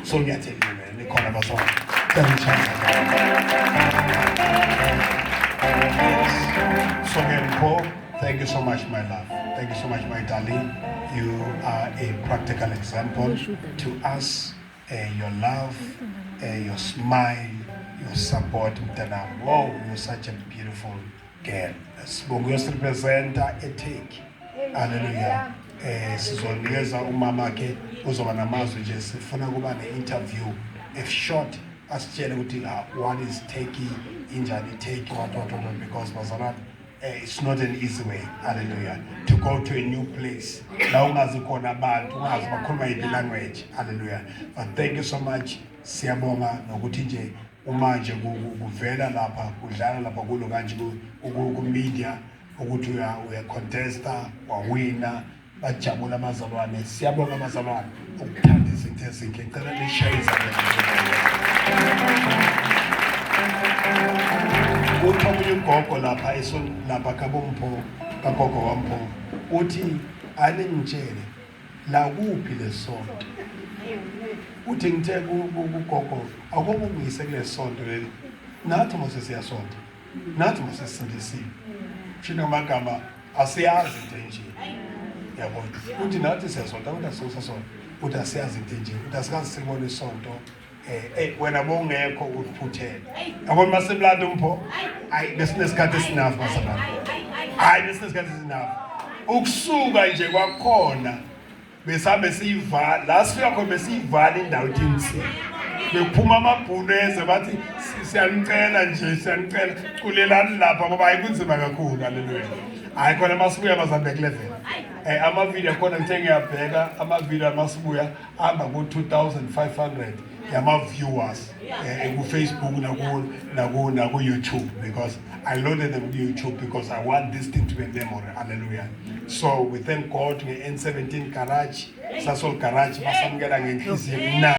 so ngiyathemba wena ikhona bazona ngiyachanga so Paul, thank you so much my love, thank you so much my darling. You are a practical example to us. Your love, your smile, your support. Wow, you're such a beautiful girl. Sibonga representa eTheku. Hallelujah. Sizonikeza umama ke uzoba namazwi nje sifuna kuba ne-interview short asitshele ukuthi what is Theku, injani Theku, what because bazalwane it's not an easy way. Hallelujah. To go to a new place. La ungazi khona abantu, ungazi bakhuluma yiphi language. Hallelujah. But thank you so much. Siyabonga nokuthi nje umanje kuvela lapha kudlala lapha kulo kanje ku media ukuthi uya contesta wawina bajabula amazalwane. Siyabonga amazalwane ukuthanda izinto ezinhle. Ngicela nishare uthi omunye ugogo lapha lapha kaBompho kagogo waMpho uthi aningitshele la kuphi lesonto. Uthi ngithe kugogo akubungise kule sonto leli nathi mose siyasonto nathi mose sisindisiwe shina amagama asiyazi into nje yabona. Uthi nathi siyasonto ukuthi asisonto uthi asiyazi into nje uthi asikazi sibone isonto wena bongekho ukuphuthela yabona masemlando Mpho hayi besinesikhathi esinafu masabana hayi besinesikhathi esinafu ukusuka nje kwakhona besabe siyivala la sifika khona besiyivala indawo ethinsi bephuma amabhuleze bathi siyanicela nje siyanicela kulelani lapha ngoba ayikunzima kakhulu. Haleluya. Hayi khona masibuya bazambek level ama-video khona ngithe ngiyabheka ama-video masibuya amba ku-2500 yama-viewers ku-Facebook naku-YouTube because I loaded them to YouTube because I want this thing to be a memory. Hallelujah. So we thank God nge-N17 garage, Sasol garage basamukela ngenhliziyo.